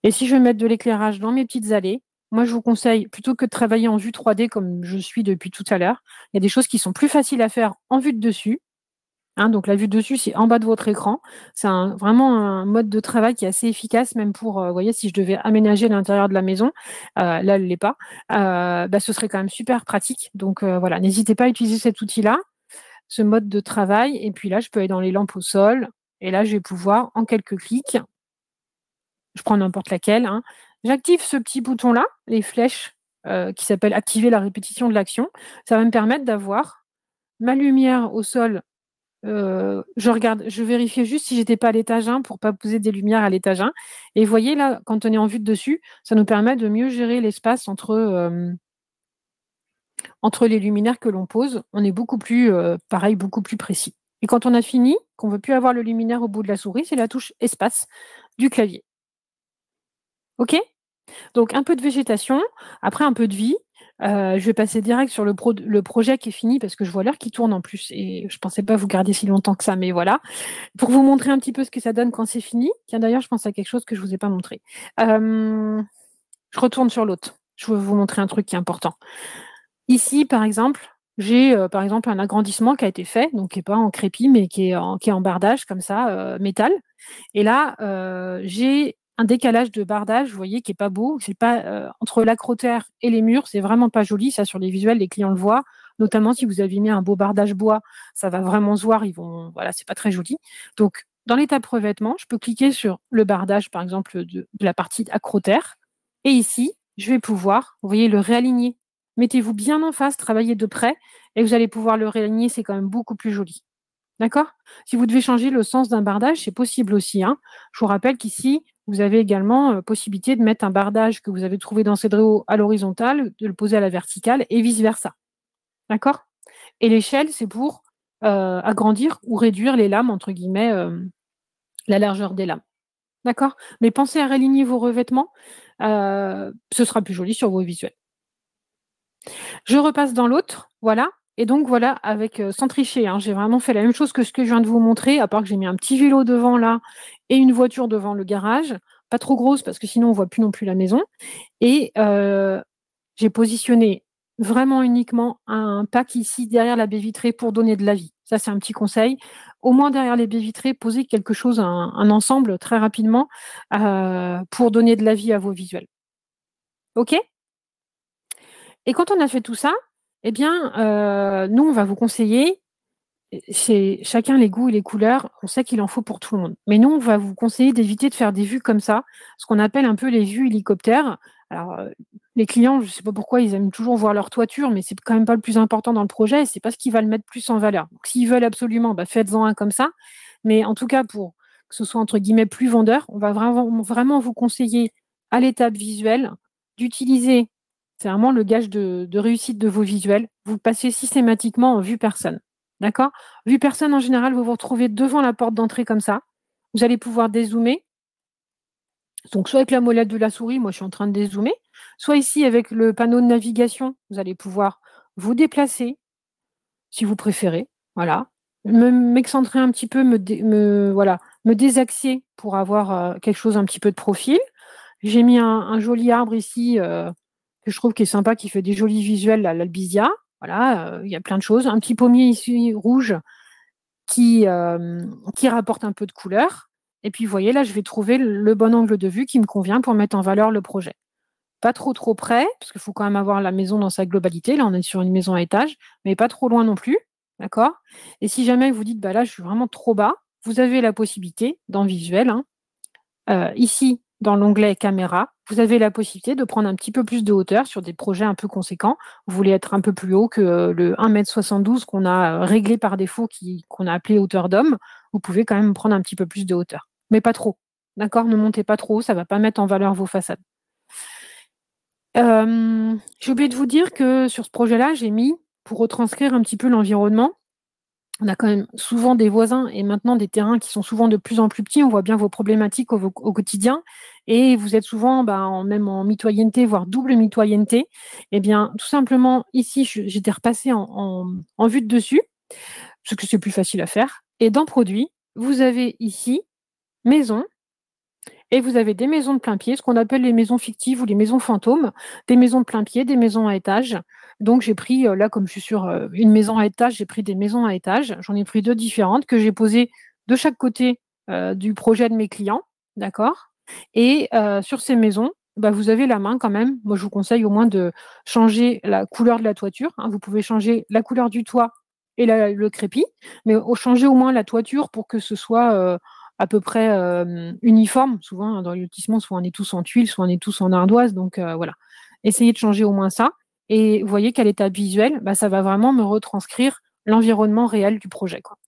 Et si je veux mettre de l'éclairage dans mes petites allées, moi, je vous conseille, plutôt que de travailler en vue 3D comme je suis depuis tout à l'heure, il y a des choses qui sont plus faciles à faire en vue de dessus. Donc, la vue de dessus, c'est en bas de votre écran. C'est vraiment un mode de travail qui est assez efficace, même pour, vous voyez, si je devais aménager l'intérieur de la maison, là, elle ne l'est pas, ce serait quand même super pratique. Donc, voilà, n'hésitez pas à utiliser cet outil-là, ce mode de travail. Et puis là, je peux aller dans les lampes au sol. Et là, je vais pouvoir, en quelques clics, je prends n'importe laquelle, j'active ce petit bouton-là, les flèches qui s'appelle activer la répétition de l'action. Ça va me permettre d'avoir ma lumière au sol. Je vérifiais juste si j'étais pas à l'étage 1 pour pas poser des lumières à l'étage 1. Et vous voyez là, quand on est en vue de dessus, ça nous permet de mieux gérer l'espace entre les luminaires que l'on pose. On est beaucoup plus précis. Et quand on a fini, qu'on ne veut plus avoir le luminaire au bout de la souris, c'est la touche espace du clavier. OK ? Donc un peu de végétation, après un peu de vie. Je vais passer direct sur le projet qui est fini parce que je vois l'heure qui tourne en plus et je ne pensais pas vous garder si longtemps que ça, mais voilà. Pour vous montrer un petit peu ce que ça donne quand c'est fini. Tiens, d'ailleurs, je pense à quelque chose que je ne vous ai pas montré. Je retourne sur l'autre. Je veux vous montrer un truc qui est important. Ici, par exemple, j'ai un agrandissement qui a été fait, donc qui n'est pas en crépi, mais qui est en bardage comme ça, métal. Et là, j'ai un décalage de bardage, vous voyez, qui n'est pas beau. C'est pas entre l'accrotaire et les murs, c'est vraiment pas joli. Ça, sur les visuels, les clients le voient. Notamment si vous avez mis un beau bardage bois, ça va vraiment se voir. Voilà, c'est pas très joli. Donc, dans l'étape revêtement, je peux cliquer sur le bardage, par exemple, de la partie accrotaire. Et ici, je vais pouvoir, vous voyez, le réaligner. Mettez-vous bien en face, travaillez de près, et vous allez pouvoir le réaligner. C'est quand même beaucoup plus joli. D'accord ? Si vous devez changer le sens d'un bardage, c'est possible aussi. Je vous rappelle qu'ici, vous avez également possibilité de mettre un bardage que vous avez trouvé dans Cedréo à l'horizontale, de le poser à la verticale et vice-versa. D'accord ? Et l'échelle, c'est pour agrandir ou réduire les lames, entre guillemets, la largeur des lames. D'accord ? Mais pensez à réaligner vos revêtements. Ce sera plus joli sur vos visuels. Je repasse dans l'autre, voilà. Et donc voilà, sans tricher, j'ai vraiment fait la même chose que ce que je viens de vous montrer, à part que j'ai mis un petit vélo devant là et une voiture devant le garage, pas trop grosse parce que sinon on ne voit plus non plus la maison. Et j'ai positionné vraiment uniquement un pack ici derrière la baie vitrée pour donner de la vie. Ça, c'est un petit conseil. Au moins derrière les baies vitrées, posez quelque chose, un ensemble très rapidement pour donner de la vie à vos visuels. OK ? Et quand on a fait tout ça, eh bien, nous, on va vous conseiller, c'est chacun les goûts et les couleurs, on sait qu'il en faut pour tout le monde. Mais nous, on va vous conseiller d'éviter de faire des vues comme ça, ce qu'on appelle un peu les vues hélicoptères. Alors, les clients, je ne sais pas pourquoi, ils aiment toujours voir leur toiture, mais c'est quand même pas le plus important dans le projet, c'est pas ce qui va le mettre plus en valeur. Donc, s'ils veulent absolument, faites-en un comme ça. Mais en tout cas, pour que ce soit entre guillemets plus vendeur, on va vraiment vous conseiller à l'étape visuelle d'utiliser. C'est vraiment le gage de réussite de vos visuels. Vous passez systématiquement en vue personne. D'accord ? Vue personne, en général, vous vous retrouvez devant la porte d'entrée comme ça. Vous allez pouvoir dézoomer. Donc, soit avec la molette de la souris, moi je suis en train de dézoomer, soit ici avec le panneau de navigation, vous allez pouvoir vous déplacer, si vous préférez. Voilà. M'excentrer un petit peu, me désaxer pour avoir quelque chose un petit peu de profil. J'ai mis un joli arbre ici que je trouve qui est sympa, qui fait des jolis visuels, l'albizia. Voilà, il y a plein de choses. Un petit pommier ici rouge qui rapporte un peu de couleur. Et puis, vous voyez, là, je vais trouver le bon angle de vue qui me convient pour mettre en valeur le projet. Pas trop près, parce qu'il faut quand même avoir la maison dans sa globalité. Là, on est sur une maison à étage, mais pas trop loin non plus. D'accord? Et si jamais vous dites, bah là, je suis vraiment trop bas, vous avez la possibilité, dans Visuel, hein, ici, dans l'onglet caméra, vous avez la possibilité de prendre un petit peu plus de hauteur sur des projets un peu conséquents. Vous voulez être un peu plus haut que le 1,72 m qu'on a réglé par défaut, qu'on a appelé hauteur d'homme. Vous pouvez quand même prendre un petit peu plus de hauteur, mais pas trop. D'accord? Ne montez pas trop haut, ça ne va pas mettre en valeur vos façades. J'ai oublié de vous dire que sur ce projet-là, j'ai mis, pour retranscrire un petit peu l'environnement, on a quand même souvent des voisins et maintenant des terrains qui sont souvent de plus en plus petits. On voit bien vos problématiques au quotidien et vous êtes souvent même en mitoyenneté, voire double mitoyenneté. Eh bien, tout simplement, ici, j'étais repassée en vue de dessus, parce que c'est plus facile à faire. Et dans Produits, vous avez ici Maison, et vous avez des maisons de plein pied, ce qu'on appelle les maisons fictives ou les maisons fantômes, des maisons de plein pied, des maisons à étage. Donc j'ai pris, là comme je suis sur une maison à étage, j'ai pris des maisons à étage. J'en ai pris 2 différentes que j'ai posées de chaque côté du projet de mes clients. D'accord? Et sur ces maisons, vous avez la main quand même. Moi, je vous conseille au moins de changer la couleur de la toiture, hein. Vous pouvez changer la couleur du toit et le crépi, mais changer au moins la toiture pour que ce soit à peu près uniforme. Souvent, dans les lotissements, soit on est tous en tuiles, soit on est tous en ardoise. Donc, voilà. Essayez de changer au moins ça. Et vous voyez qu'à l'état visuel, ça va vraiment me retranscrire l'environnement réel du projet, quoi.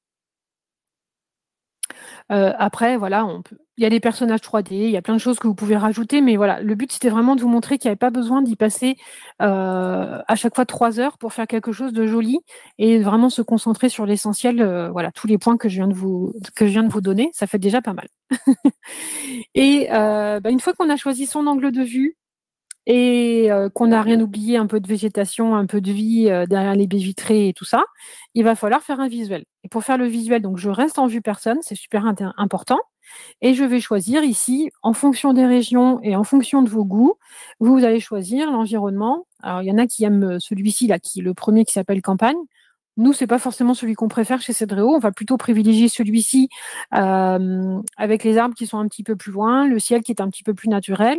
Après, voilà, il y a des personnages 3D, il y a plein de choses que vous pouvez rajouter, mais voilà, le but, c'était vraiment de vous montrer qu'il n'y avait pas besoin d'y passer à chaque fois 3 heures pour faire quelque chose de joli et vraiment se concentrer sur l'essentiel. Voilà, tous les points que je viens de vous donner, ça fait déjà pas mal. Et une fois qu'on a choisi son angle de vue et qu'on n'a rien oublié, un peu de végétation, un peu de vie derrière les baies vitrées et tout ça, il va falloir faire un visuel. Et pour faire le visuel, donc je reste en vue personne, c'est super important. Et je vais choisir ici, en fonction des régions et en fonction de vos goûts, vous allez choisir l'environnement. Alors, il y en a qui aiment celui-ci, là, qui est le premier, qui s'appelle campagne. Nous, c'est pas forcément celui qu'on préfère chez Cedréo. On va plutôt privilégier celui-ci avec les arbres qui sont un petit peu plus loin, le ciel qui est un petit peu plus naturel.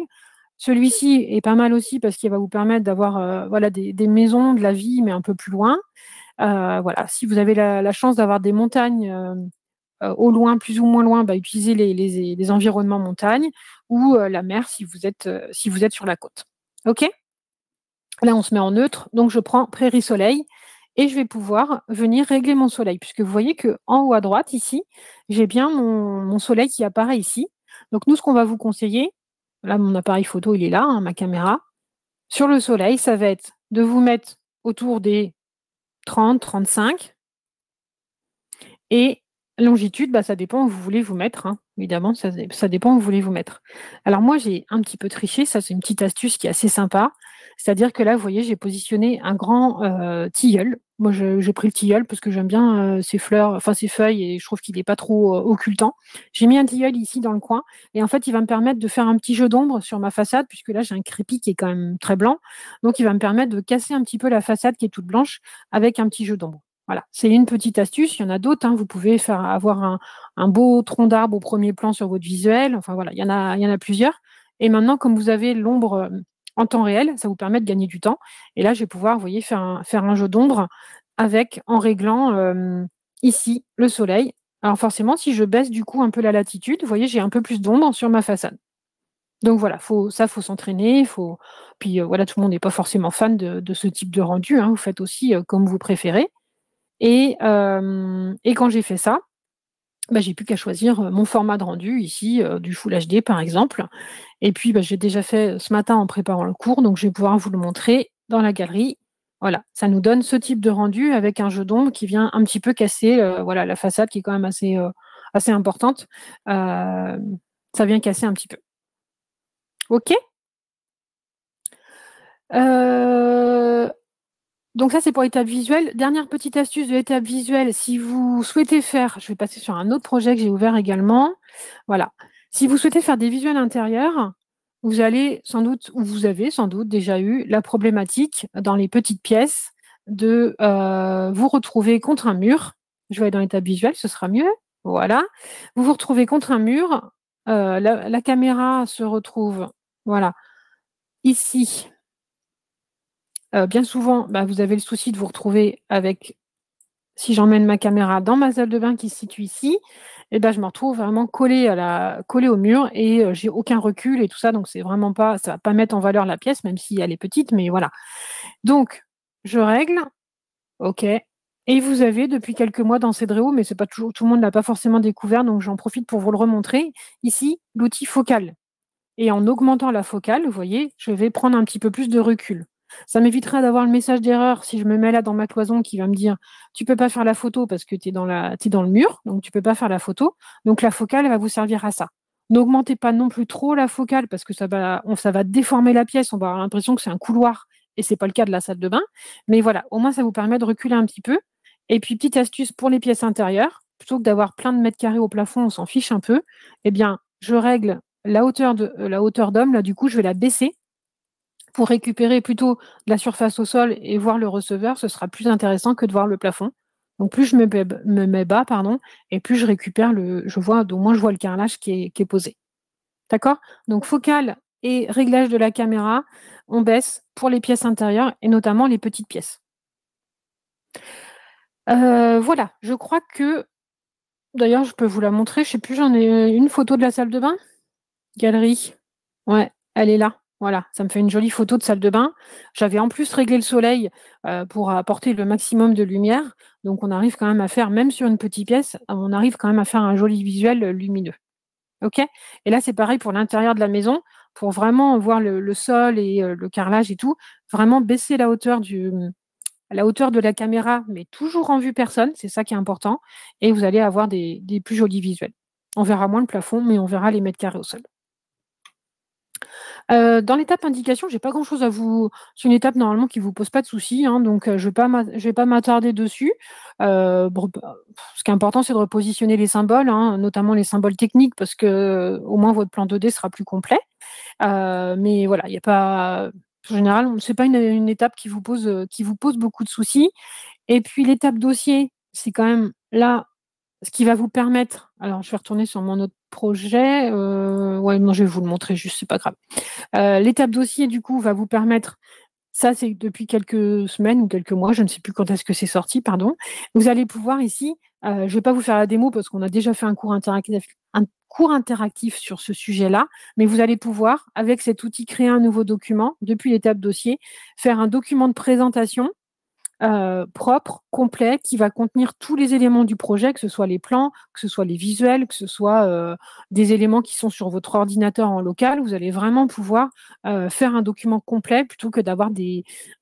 Celui-ci est pas mal aussi parce qu'il va vous permettre d'avoir des maisons, de la vie, mais un peu plus loin. Voilà. Si vous avez la chance d'avoir des montagnes au loin, plus ou moins loin, utilisez les environnements montagnes ou la mer si vous êtes sur la côte. OK? Là, on se met en neutre, donc je prends prairie soleil et je vais pouvoir venir régler mon soleil, puisque vous voyez qu'en haut à droite, ici, j'ai bien mon soleil qui apparaît ici. Donc nous, ce qu'on va vous conseiller, là, mon appareil photo, il est là, hein, ma caméra. Sur le soleil, ça va être de vous mettre autour des 30, 35 et longitude, ça dépend où vous voulez vous mettre, hein. Évidemment, ça dépend où vous voulez vous mettre. Alors moi, j'ai un petit peu triché, ça c'est une petite astuce qui est assez sympa. C'est-à-dire que là, vous voyez, j'ai positionné un grand tilleul. Moi, j'ai pris le tilleul parce que j'aime bien ses fleurs, enfin ses feuilles, et je trouve qu'il n'est pas trop occultant. J'ai mis un tilleul ici dans le coin, et en fait, il va me permettre de faire un petit jeu d'ombre sur ma façade, puisque là, j'ai un crépi qui est quand même très blanc. Donc, il va me permettre de casser un petit peu la façade qui est toute blanche avec un petit jeu d'ombre. Voilà, c'est une petite astuce. Il y en a d'autres, hein. Vous pouvez avoir un beau tronc d'arbre au premier plan sur votre visuel. Enfin voilà, il y en a plusieurs. Et maintenant, comme vous avez l'ombre en temps réel, ça vous permet de gagner du temps. Et là, je vais pouvoir, vous voyez, faire un jeu d'ombre en réglant ici le soleil. Alors forcément, si je baisse du coup un peu la latitude, vous voyez, j'ai un peu plus d'ombre sur ma façade. Donc voilà, faut s'entraîner. Puis voilà, tout le monde n'est pas forcément fan de ce type de rendu, hein. Vous faites aussi comme vous préférez. Et quand j'ai fait ça, j'ai plus qu'à choisir mon format de rendu ici, du Full HD par exemple. Et puis j'ai déjà fait ce matin en préparant le cours, donc je vais pouvoir vous le montrer dans la galerie. Voilà, ça nous donne ce type de rendu avec un jeu d'ombre qui vient un petit peu casser la façade qui est quand même assez importante. Ça vient casser un petit peu. OK. Donc ça, c'est pour l'étape visuelle. Dernière petite astuce de l'étape visuelle, si vous souhaitez faire, je vais passer sur un autre projet que j'ai ouvert également. Voilà. Si vous souhaitez faire des visuels intérieurs, vous avez sans doute déjà eu la problématique dans les petites pièces de vous retrouver contre un mur. Je vais aller dans l'étape visuelle, ce sera mieux. Voilà. Vous vous retrouvez contre un mur. La caméra se retrouve, voilà, ici. Bien souvent, bah, vous avez le souci de vous retrouver avec, si j'emmène ma caméra dans ma salle de bain qui se situe ici, et ben, je me retrouve vraiment collée au mur et j'ai aucun recul et tout ça, donc c'est vraiment pas, ça va pas mettre en valeur la pièce, même si elle est petite, mais voilà. Donc, je règle, OK. Et vous avez depuis quelques mois dans Cedréo, mais c'est pas toujours, tout le monde l'a pas forcément découvert, donc j'en profite pour vous le remontrer. Ici, l'outil focal. Et en augmentant la focale, vous voyez, je vais prendre un petit peu plus de recul. Ça m'évitera d'avoir le message d'erreur si je me mets là dans ma cloison qui va me dire: «Tu peux pas faire la photo parce que tu es dans le mur, donc tu peux pas faire la photo». Donc la focale, elle va vous servir à ça. N'augmentez pas non plus trop la focale parce que ça va déformer la pièce, on va avoir l'impression que c'est un couloir et c'est pas le cas de la salle de bain. Mais voilà, au moins ça vous permet de reculer un petit peu. Et puis petite astuce pour les pièces intérieures, plutôt que d'avoir plein de mètres carrés au plafond, on s'en fiche un peu, eh bien, je règle la hauteur d'homme, là, du coup, je vais la baisser pour récupérer plutôt la surface au sol et voir le receveur, ce sera plus intéressant que de voir le plafond. Donc plus je me mets bas, pardon, et plus je récupère je vois, au moins je vois le carrelage qui est posé. D'accord? Donc focale et réglage de la caméra, on baisse pour les pièces intérieures et notamment les petites pièces. Voilà, je crois que d'ailleurs je peux vous la montrer, je sais plus, j'en ai une photo de la salle de bain? Galerie. Ouais, elle est là. Voilà, ça me fait une jolie photo de salle de bain. J'avais en plus réglé le soleil, pour apporter le maximum de lumière, donc on arrive quand même à faire, même sur une petite pièce, on arrive quand même à faire un joli visuel, lumineux. OK? Et là, c'est pareil pour l'intérieur de la maison, pour vraiment voir le sol et le carrelage et tout, vraiment baisser la hauteur de la caméra, mais toujours en vue personne, c'est ça qui est important, et vous allez avoir des plus jolis visuels. On verra moins le plafond, mais on verra les mètres carrés au sol. Dans l'étape indication, j'ai pas grand-chose à vous, c'est une étape normalement qui vous pose pas de soucis, hein, donc je vais pas m'attarder dessus. Bon, bah, ce qui est important, c'est de repositionner les symboles, hein, notamment les symboles techniques parce que, au moins votre plan 2D sera plus complet. Mais voilà, il y a pas, en général, c'est pas une étape qui vous pose beaucoup de soucis. Et puis l'étape dossier, c'est quand même là ce qui va vous permettre, alors je vais retourner sur mon autre projet, ouais, non, je vais vous le montrer juste, c'est pas grave. L'étape dossier, du coup, va vous permettre, ça, c'est depuis quelques semaines ou quelques mois, je ne sais plus quand est-ce que c'est sorti, pardon. Vous allez pouvoir ici, je ne vais pas vous faire la démo parce qu'on a déjà fait un cours interactif sur ce sujet-là, mais vous allez pouvoir, avec cet outil, créer un nouveau document depuis l'étape dossier, faire un document de présentation propre, complet, qui va contenir tous les éléments du projet, que ce soit les plans, que ce soit les visuels, que ce soit des éléments qui sont sur votre ordinateur en local. Vous allez vraiment pouvoir faire un document complet plutôt que d'avoir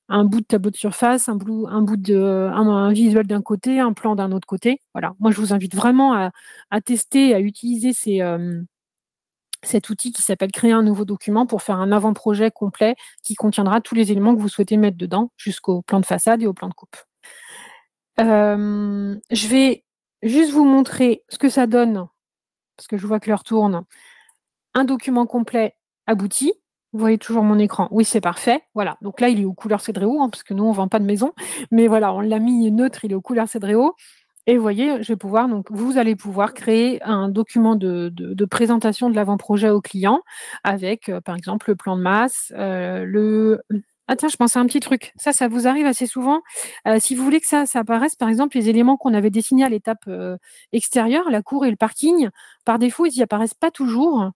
un bout de tableau de surface, un visuel d'un côté, un plan d'un autre côté. Voilà. Moi, je vous invite vraiment à tester, à utiliser cet outil qui s'appelle Créer un nouveau document pour faire un avant-projet complet qui contiendra tous les éléments que vous souhaitez mettre dedans, jusqu'au plan de façade et au plan de coupe. Je vais juste vous montrer ce que ça donne, parce que je vois que l'heure tourne. Un document complet abouti. Vous voyez toujours mon écran? Oui, c'est parfait. Voilà. Donc là, il est aux couleurs Cedréo, hein, parce que nous, on ne vend pas de maison. Mais voilà, on l'a mis neutre, il est aux couleurs Cedréo. Et vous voyez, vous allez pouvoir créer un document de présentation de l'avant-projet au client avec, par exemple, le plan de masse, ah tiens, je pensais à un petit truc. Ça vous arrive assez souvent. Si vous voulez que ça apparaisse, par exemple, les éléments qu'on avait dessinés à l'étape extérieure, la cour et le parking, par défaut, ils n'y apparaissent pas toujours.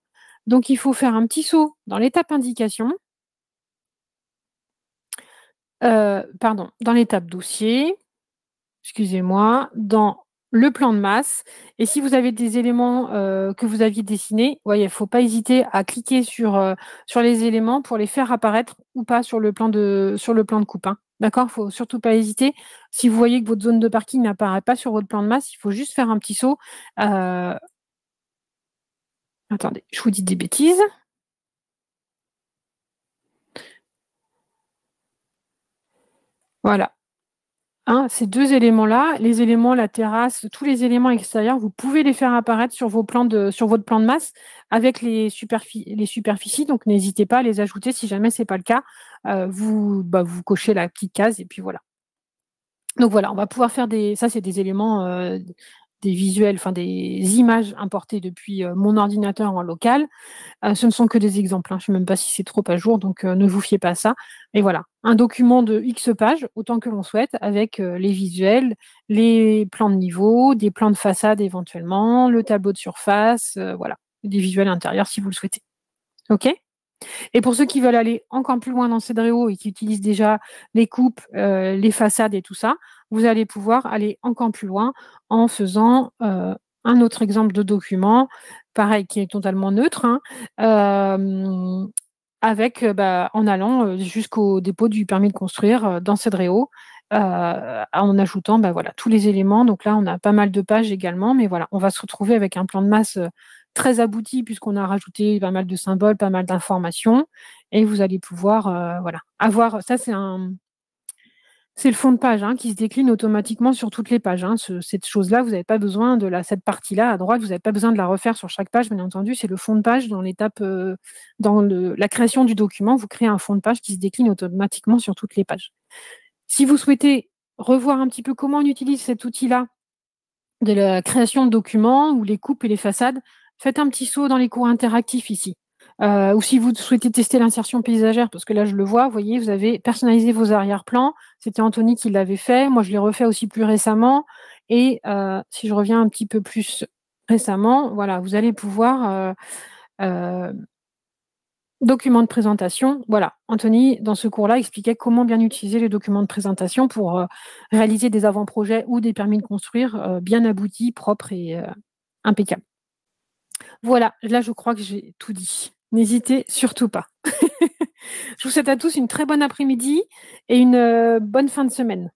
Donc, il faut faire un petit saut dans l'étape indication, pardon, dans l'étape dossier, excusez-moi, dans le plan de masse. Et si vous avez des éléments que vous aviez dessinés, il ne faut pas hésiter à cliquer sur les éléments pour les faire apparaître ou pas sur le plan de coupe, hein. D'accord? Il ne faut surtout pas hésiter. Si vous voyez que votre zone de parking n'apparaît pas sur votre plan de masse, il faut juste faire un petit saut. Attendez, je vous dis des bêtises. Voilà. Hein, ces deux éléments-là, les éléments, la terrasse, tous les éléments extérieurs, vous pouvez les faire apparaître sur votre plan de masse avec les superficies. Donc, n'hésitez pas à les ajouter si jamais ce n'est pas le cas. Vous cochez la petite case et puis voilà. Donc voilà, on va pouvoir faire ça c'est des éléments des visuels, enfin des images importées depuis mon ordinateur en local. Ce ne sont que des exemples, hein. Je ne sais même pas si c'est trop à jour, donc ne vous fiez pas à ça. Et voilà, un document de X pages, autant que l'on souhaite, avec les visuels, les plans de niveau, des plans de façade éventuellement, le tableau de surface, voilà, des visuels intérieurs si vous le souhaitez. OK? Et pour ceux qui veulent aller encore plus loin dans Cedréo et qui utilisent déjà les coupes, les façades et tout ça, vous allez pouvoir aller encore plus loin en faisant, un autre exemple de document, pareil qui est totalement neutre, hein, avec, en allant, jusqu'au dépôt du permis de construire, dans Cedréo, en ajoutant, voilà, tous les éléments. Donc là, on a pas mal de pages également, mais voilà, on va se retrouver avec un plan de masse, très abouti puisqu'on a rajouté pas mal de symboles, pas mal d'informations et vous allez pouvoir, voilà, avoir ça c'est le fond de page, hein, qui se décline automatiquement sur toutes les pages, hein. Cette chose-là, vous n'avez pas besoin de cette partie-là à droite, vous n'avez pas besoin de la refaire sur chaque page, bien entendu, c'est le fond de page dans l'étape, dans la création du document, vous créez un fond de page qui se décline automatiquement sur toutes les pages. Si vous souhaitez revoir un petit peu comment on utilise cet outil-là de la création de documents ou les coupes et les façades, faites un petit saut dans les cours interactifs ici. Ou si vous souhaitez tester l'insertion paysagère, parce que là je le vois, vous voyez, vous avez personnalisé vos arrière-plans. C'était Anthony qui l'avait fait. Moi, je l'ai refait aussi plus récemment. Et si je reviens un petit peu plus récemment, voilà, vous allez pouvoir document de présentation. Voilà, Anthony, dans ce cours-là, expliquait comment bien utiliser les documents de présentation pour réaliser des avant-projets ou des permis de construire bien aboutis, propres et impeccables. Voilà, là, je crois que j'ai tout dit. N'hésitez surtout pas. Je vous souhaite à tous une très bonne après-midi et une bonne fin de semaine.